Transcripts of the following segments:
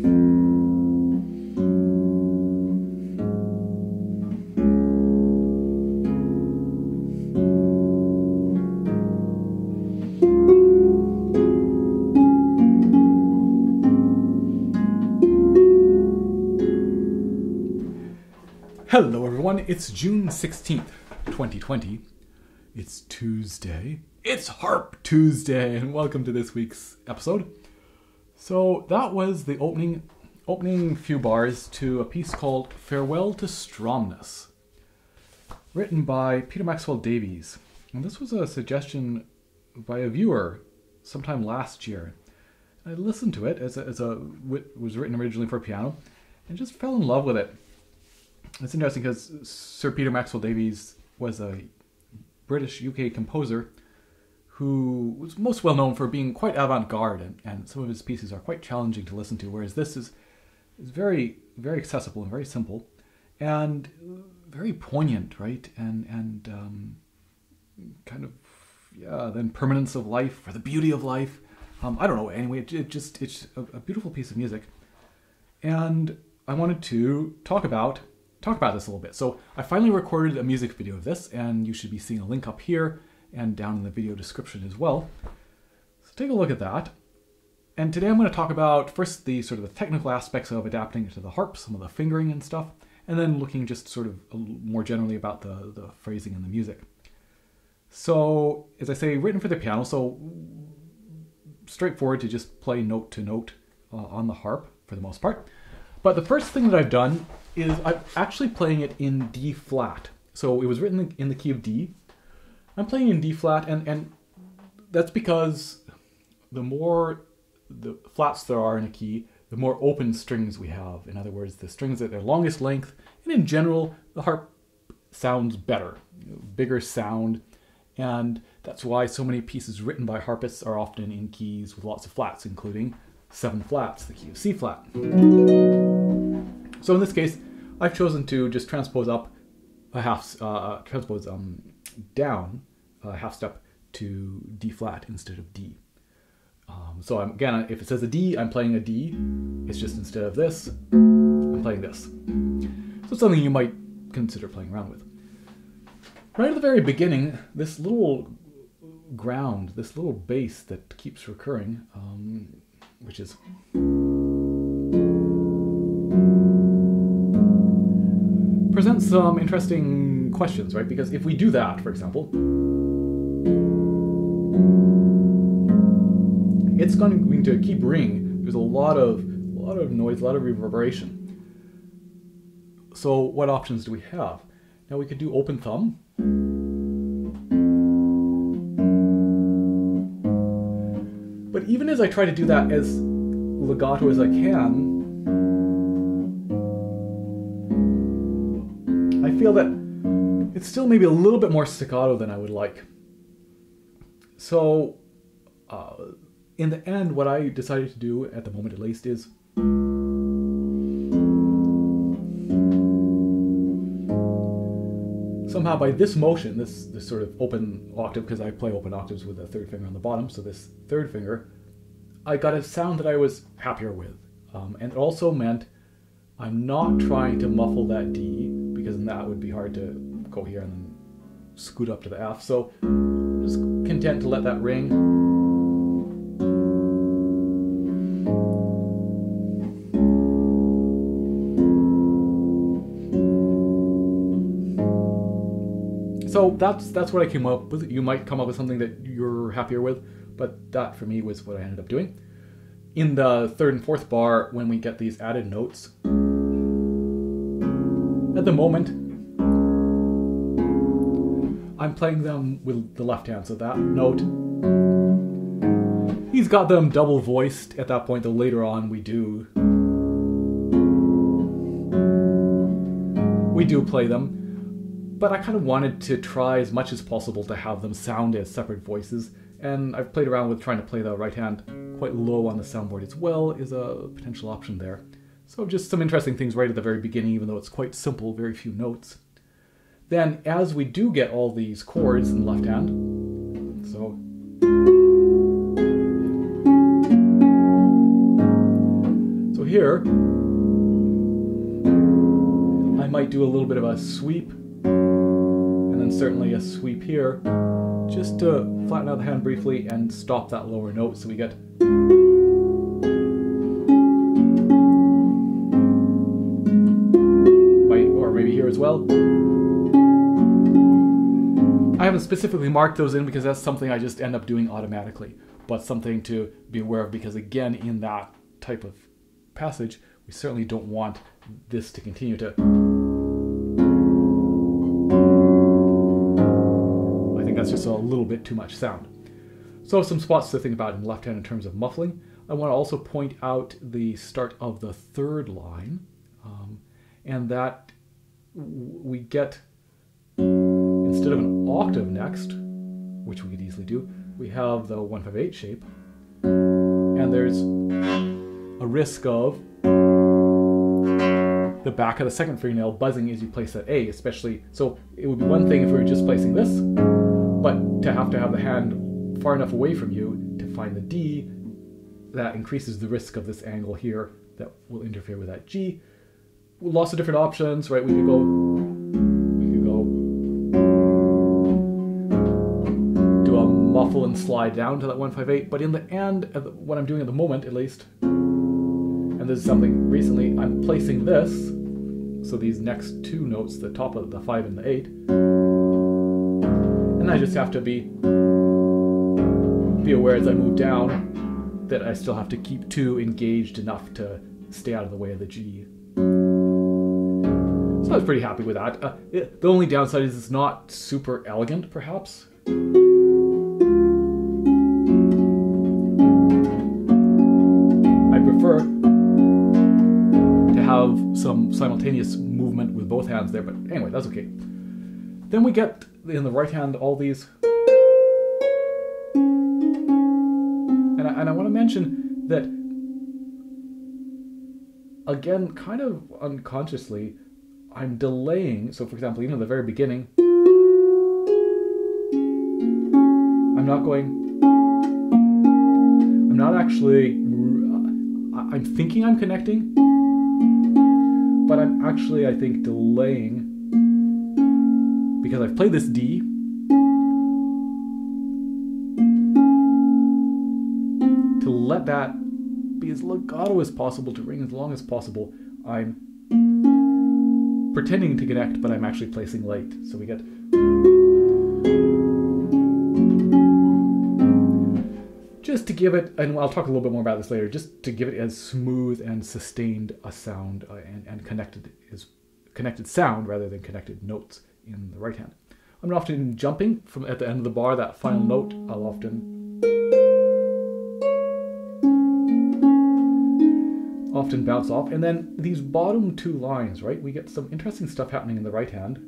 Hello everyone, it's June 16th, 2020. It's Tuesday. It's Harp Tuesday, and welcome to this week's episode. So that was the opening few bars to a piece called Farewell to Stromness, written by Peter Maxwell Davies. And this was a suggestion by a viewer sometime last year. I listened to it as it was written originally for piano and just fell in love with it. It's interesting because Sir Peter Maxwell Davies was a British UK composer who was most well known for being quite avant-garde, and some of his pieces are quite challenging to listen to, whereas this is very, very accessible and very simple and very poignant, right? And kind of, yeah, then permanence of life or the beauty of life. I don't know. Anyway, it's a beautiful piece of music, and I wanted to talk about this a little bit. So I finally recorded a music video of this, and you should be seeing a link up here and down in the video description as well. So take a look at that. And today I'm going to talk about first the sort of the technical aspects of adapting it to the harp, some of the fingering and stuff, and then looking just sort of more generally about the phrasing and the music. So, as I say, written for the piano, so straightforward to just play note to note on the harp for the most part. But the first thing that I've done is I'm actually playing it in D flat. So it was written in the key of D. I'm playing in D flat, and that's because the more the flats there are in a key, the more open strings we have. In other words, the strings at their longest length, and in general, the harp sounds better, bigger sound, and that's why so many pieces written by harpists are often in keys with lots of flats, including 7 flats, the key of C flat. So in this case, I've chosen to just transpose up a down a half step to D flat instead of D. So again, if it says a D, I'm playing a D. It's just instead of this, I'm playing this. So it's something you might consider playing around with. Right at the very beginning, this little ground, this little bass that keeps recurring, which is presents some interesting questions, right? Because if we do that, for example, it's going to keep ringing. There's a lot of noise, a lot of reverberation. So what options do we have? Now we could do open thumb. But even as I try to do that as legato as I can, I feel that it's still maybe a little bit more staccato than I would like. So, in the end, what I decided to do, at the moment at least, is somehow by this motion, this sort of open octave, because I play open octaves with a third finger on the bottom, so this third finger, I got a sound that I was happier with. And it also meant I'm not trying to muffle that D, because then that would be hard to go here and then scoot up to the F. So I'm just content to let that ring. So that's what I came up with. You might come up with something that you're happier with, but that for me was what I ended up doing. In the third and fourth bar, when we get these added notes, at the moment, I'm playing them with the left hand, so that note, he's got them double voiced at that point, though later on we do play them. But I kind of wanted to try as much as possible to have them sound as separate voices, and I've played around with trying to play the right hand quite low on the soundboard as well is a potential option there. So just some interesting things right at the very beginning, even though it's quite simple, very few notes. Then as we do get all these chords in the left hand, so here, I might do a little bit of a sweep, and then certainly a sweep here, just to flatten out the hand briefly and stop that lower note so we get... Or maybe here as well. I haven't specifically marked those in because that's something I just end up doing automatically, but something to be aware of because again, in that type of passage, we certainly don't want this to continue to... I think that's just a little bit too much sound. So some spots to think about in left hand in terms of muffling. I want to also point out the start of the third line, and that we get, instead of an octave next, which we could easily do, we have the 158 shape, and there's a risk of the back of the second fingernail buzzing as you place that A, especially, so it would be one thing if we were just placing this, but to have the hand far enough away from you to find the D, that increases the risk of this angle here that will interfere with that G. Lots of different options, right? We could go do a muffle and slide down to that 158, but in the end, what I'm doing at the moment at least, and this is something recently, I'm placing this, so these next two notes, the top of the 5 and the 8, and I just have to be aware as I move down that I still have to keep 2 engaged enough to stay out of the way of the G. So I was pretty happy with that. The only downside is it's not super elegant, perhaps. I prefer to have some simultaneous movement with both hands there, but anyway, that's okay. Then we get, in the right hand, all these... And I want to mention that, again, kind of unconsciously, I'm delaying. So, for example, even at the very beginning, I'm not actually, I'm thinking I'm connecting, but I'm actually, I think, delaying because I've played this D. To let that be as legato as possible, to ring as long as possible, I'm pretending to connect, but I'm actually placing late. So we get... Just to give it, and I'll talk a little bit more about this later, just to give it as smooth and sustained a sound and connected sound rather than connected notes in the right hand. I'm often jumping from at the end of the bar, that final note, I'll often bounce off, and then these bottom 2 lines, right? We get some interesting stuff happening in the right hand.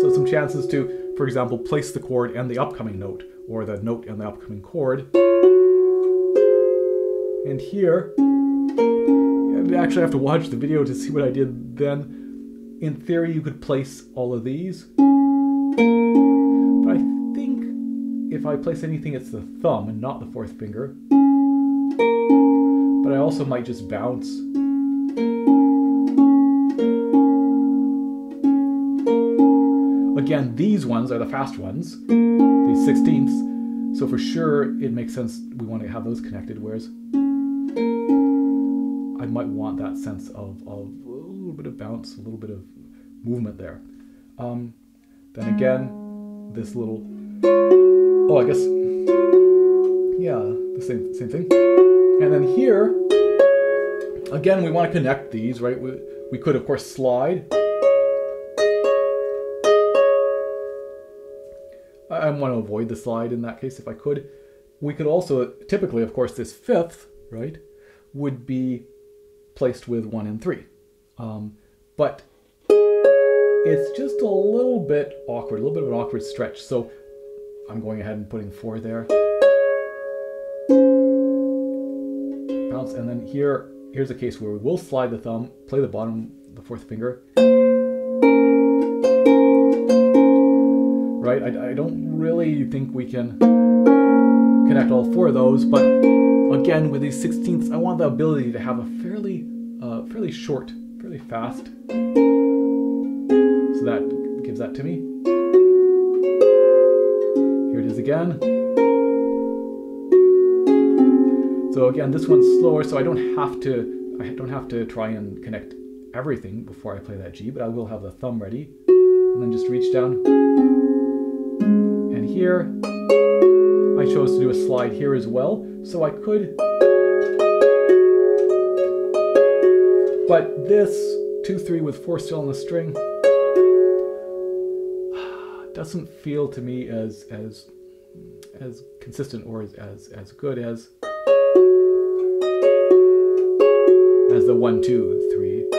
So some chances to, for example, place the chord and the upcoming note, or the note and the upcoming chord. And here, you actually have to watch the video to see what I did then. In theory, you could place all of these, but I think if I place anything, it's the thumb and not the 4th finger. But I also might just bounce. Again, these ones are the fast ones, these 16ths, so for sure it makes sense we want to have those connected, whereas I might want that sense of a little bit of bounce, a little bit of movement there. Then again, this little, oh, I guess, yeah, the same thing. And then here, again, we want to connect these, right? We could, of course, slide. I want to avoid the slide in that case if I could. We could also, typically, of course, this 5th, right, would be placed with 1 and 3. But it's just a little bit awkward, a little bit of an awkward stretch. So I'm going ahead and putting 4 there. Bounce, and then here's a case where we will slide the thumb, play the bottom, the 4th finger. Right, I don't really think we can connect all 4 of those, but again, with these 16ths, I want the ability to have a fairly short, fairly fast. So that gives that to me. Here it is again. So again, this one's slower, so I don't have to try and connect everything before I play that G, but I will have the thumb ready. And then just reach down. And here, I chose to do a slide here as well, so I could. But this 2-3 with 4 still on the string doesn't feel to me as consistent or as good as the 1, 2, 3.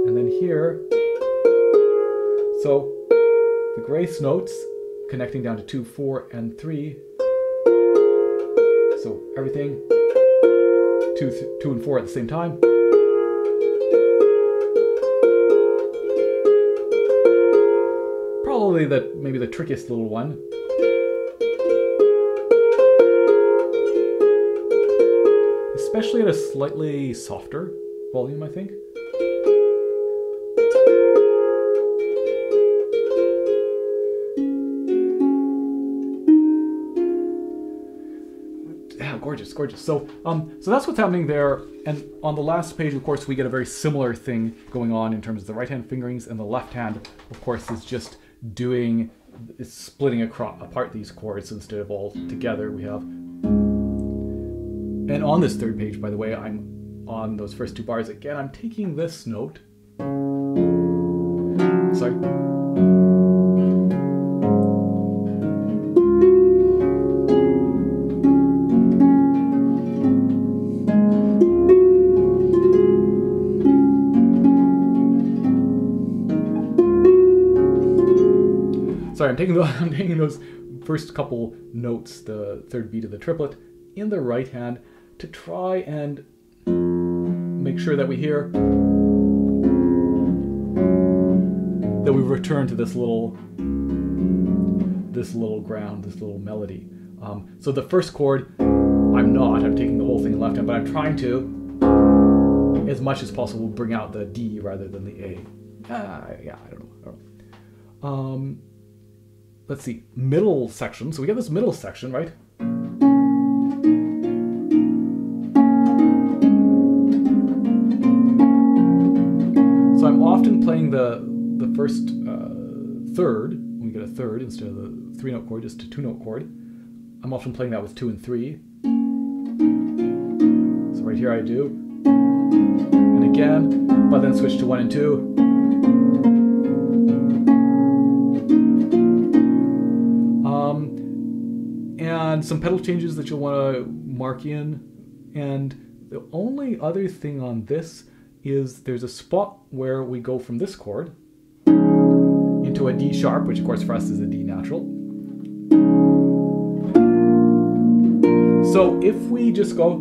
And then here, so the grace notes connecting down to 2, 4, and 3. So everything 2 and 4 at the same time. Probably maybe the trickiest little one. Especially at a slightly softer volume, I think. Yeah, gorgeous, gorgeous. So that's what's happening there. And on the last page, of course, we get a very similar thing going on in terms of the right hand fingerings, and the left hand, of course, is just splitting apart these chords instead of all together. We have. And on this third page, by the way, I'm on those first 2 bars again. I'm taking this note. Sorry. Sorry, I'm taking those first couple notes, the third beat of the triplet, in the right hand to try and make sure that we hear that we return to this little ground, this little melody. So the first chord, I'm taking the whole thing in left hand, but I'm trying to, as much as possible, bring out the D rather than the A. Yeah, I don't know. Let's see, middle section. So we got this middle section, right? So I'm often playing the first third. When we get a third instead of the 3-note chord, just a 2-note chord. I'm often playing that with 2 and 3. So right here I do. And again, but then switch to 1 and 2. And some pedal changes that you'll want to mark in. And the only other thing on this is there's a spot where we go from this chord into a D sharp, which of course for us is a D natural. So if we just go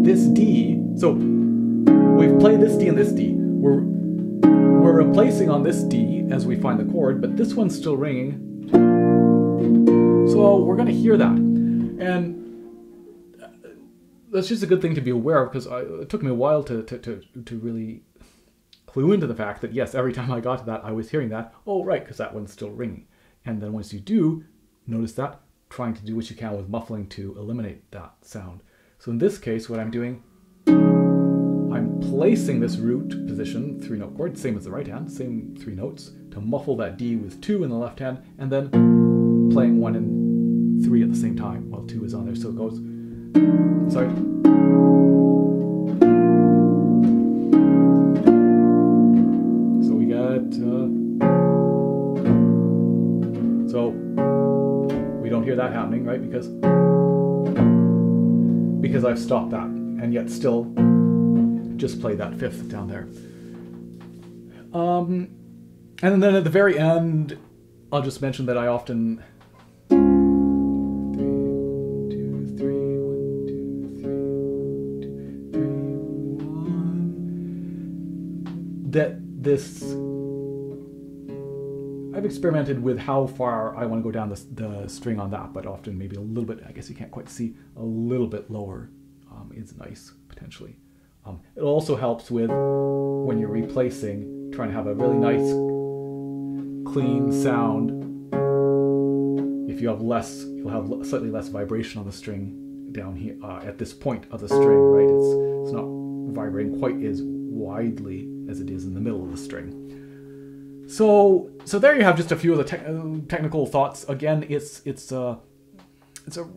this D, so we've played this D and this D. We're replacing on this D as we find the chord, but this one's still ringing. So we're going to hear that. And that's just a good thing to be aware of, because it took me a while to really clue into the fact that, yes, every time I got to that, I was hearing that. Oh, right, because that one's still ringing. And then once you do notice that, trying to do what you can with muffling to eliminate that sound. So in this case, what I'm doing, I'm placing this root position, 3-note chord, same as the right hand, same 3 notes, to muffle that D with 2 in the left hand, and then playing 1 and 3 at the same time while 2 is on there. So it goes, sorry. So we got, so we don't hear that happening, right? Because I've stopped that, and yet still just play that 5th down there. And then at the very end, I'll just mention that I often 3, 2, 3, 1, 2, 3, 1. That this, I've experimented with how far I want to go down the string on that, but often maybe a little bit, I guess you can't quite see, a little bit lower is nice, potentially. It also helps with, when you're replacing, trying to have a really nice, clean sound. If you have less, you'll have slightly less vibration on the string down here at this point of the string, right? It's not vibrating quite as widely as it is in the middle of the string. So there you have just a few of the technical thoughts. Again, it's a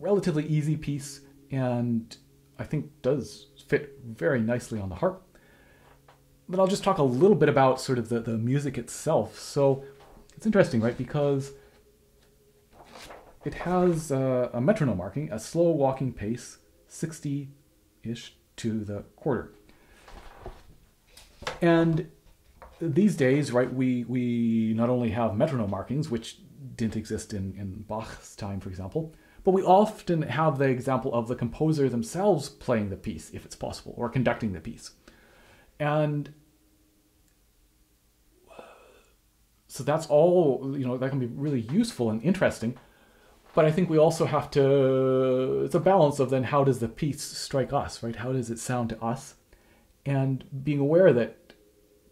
relatively easy piece, and I think does fit very nicely on the harp. But I'll just talk a little bit about sort of the music itself. So it's interesting, right? Because it has a metronome marking, a slow walking pace, 60-ish to the quarter. And these days, right, we not only have metronome markings, which didn't exist in Bach's time, for example, but we often have the example of the composer themselves playing the piece, if it's possible, or conducting the piece. And so that's all, that can be really useful and interesting. But I think we also have to, it's a balance of then how does the piece strike us, right? How does it sound to us? And being aware that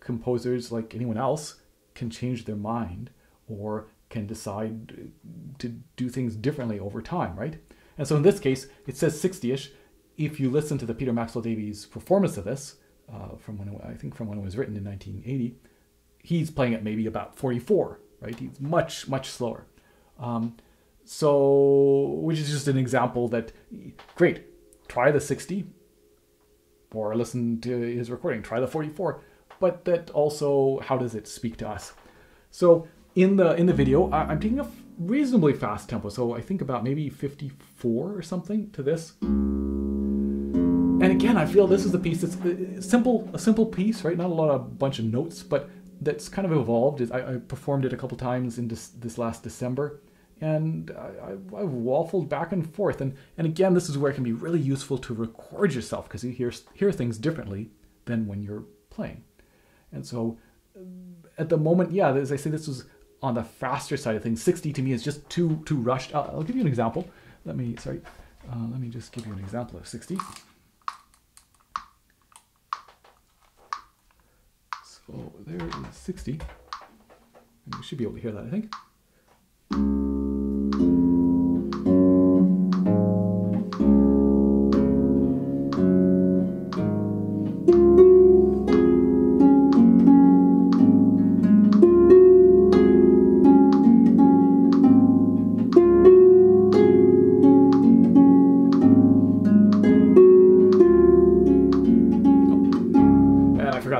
composers, like anyone else, can change their mind or can decide to do things differently over time, right? And so in this case, it says 60-ish. If you listen to the Peter Maxwell Davies performance of this, from when it was written in 1980, he's playing it maybe about 44, right? He's much, much slower. Which is just an example that, great, try the 60, or listen to his recording, try the 44, but that also, how does it speak to us? So in the video, I'm taking a reasonably fast tempo, so I think about maybe 54 or something to this. And again, I feel this is the piece that's a simple piece, right? Not a bunch of notes, but that's kind of evolved. I performed it a couple times in this last December, and I've waffled back and forth. And again, this is where it can be really useful to record yourself, because you hear things differently than when you're playing. And so at the moment, yeah, as I say, this was on the faster side of things. 60 to me is just too rushed. I'll give you an example. Let me just give you an example of 60. So there is 60. And you should be able to hear that, I think.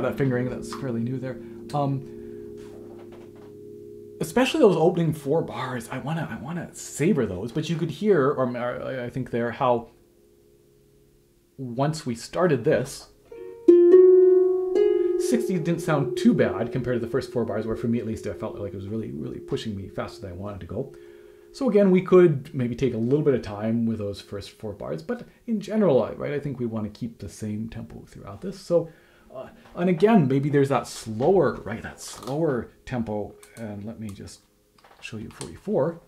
That fingering, that's fairly new there. Especially those opening 4 bars, I wanna savor those. But you could hear, or I think there, how once we started this, 60 didn't sound too bad compared to the first 4 bars, where for me at least I felt like it was really, really pushing me faster than I wanted to go. So again, we could maybe take a little bit of time with those first 4 bars, but in general, right, I think we want to keep the same tempo throughout this. So. And again, maybe there's that slower tempo. And let me just show you 44.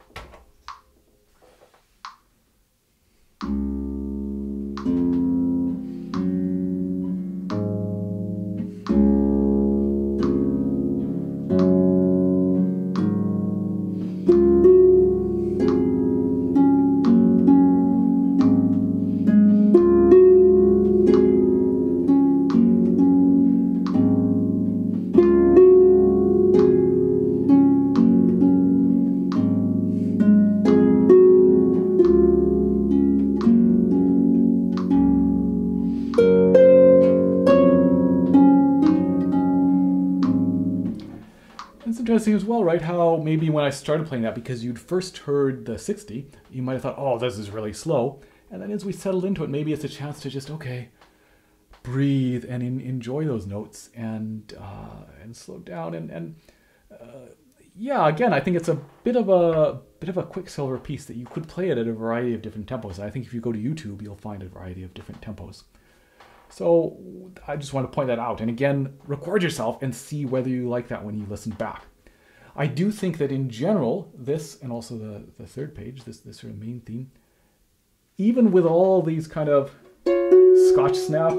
Interesting as well, right? How maybe when I started playing that, because you'd first heard the 60, you might have thought, oh, this is really slow. And then as we settled into it, maybe it's a chance to just, okay, breathe and enjoy those notes and slow down. Yeah, again, I think it's a bit of a quicksilver piece that you could play it at a variety of different tempos. I think if you go to YouTube, you'll find a variety of different tempos. So I just want to point that out. And again, record yourself and see whether you like that when you listen back. I do think that in general, this and also the third page, this sort of main theme, even with all these kind of Scotch snap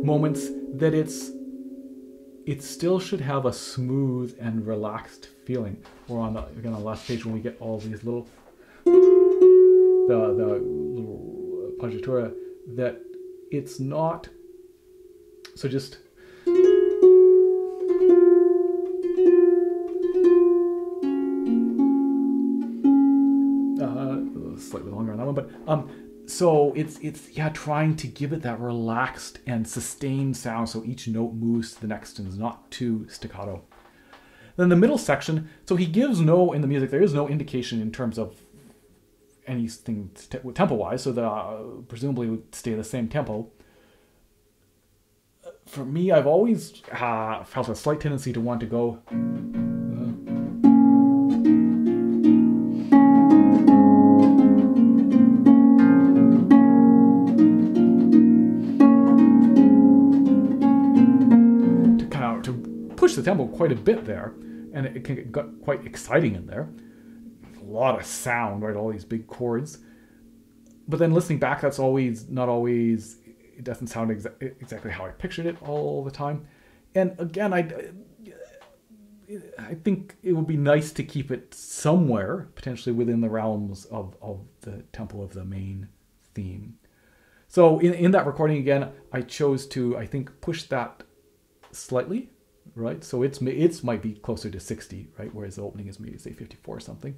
moments, that it still should have a smooth and relaxed feeling. Or on again on the last page when we get all these little the little paginatura, that it's not so just slightly longer on that one, but so it's yeah, trying to give it that relaxed and sustained sound so each note moves to the next and is not too staccato. Then the middle section, so he gives no, in the music there is no indication in terms of anything tempo wise, so the presumably would stay the same tempo. For me, I've always felt a slight tendency to want to go push the tempo quite a bit there, and it can get quite exciting in there. A lot of sound, right? All these big chords. But then listening back, that's not always, it doesn't sound exactly how I pictured it all the time. And again, I think it would be nice to keep it somewhere, potentially within the realms of the tempo of the main theme. So in that recording, again, I chose to, I think, push that slightly. Right, so it's might be closer to 60, right, whereas the opening is maybe say 54 or something.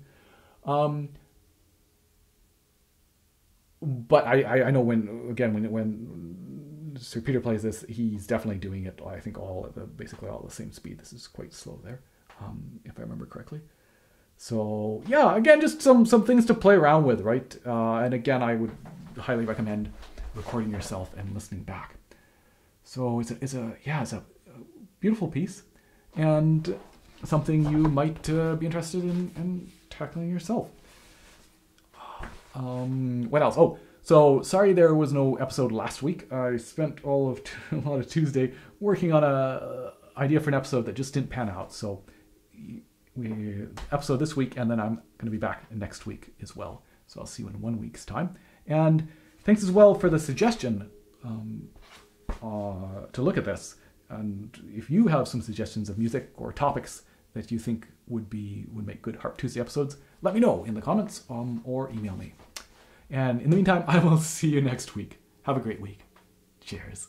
But I know when Sir Peter plays this, he's definitely doing it, I think, basically all at the same speed. This is quite slow there, if I remember correctly. So yeah, again, just some things to play around with, right? And again, I would highly recommend recording yourself and listening back. So it's a beautiful piece, and something you might be interested in tackling yourself. What else? Oh, so sorry there was no episode last week. I spent a lot of Tuesday working on a idea for an episode that just didn't pan out. So we episode this week, and then I'm going to be back next week as well. So I'll see you in 1 week's time. And thanks as well for the suggestion to look at this. And if you have some suggestions of music or topics that you think would make good Harp Tuesday episodes, let me know in the comments or email me. And in the meantime, I will see you next week. Have a great week. Cheers.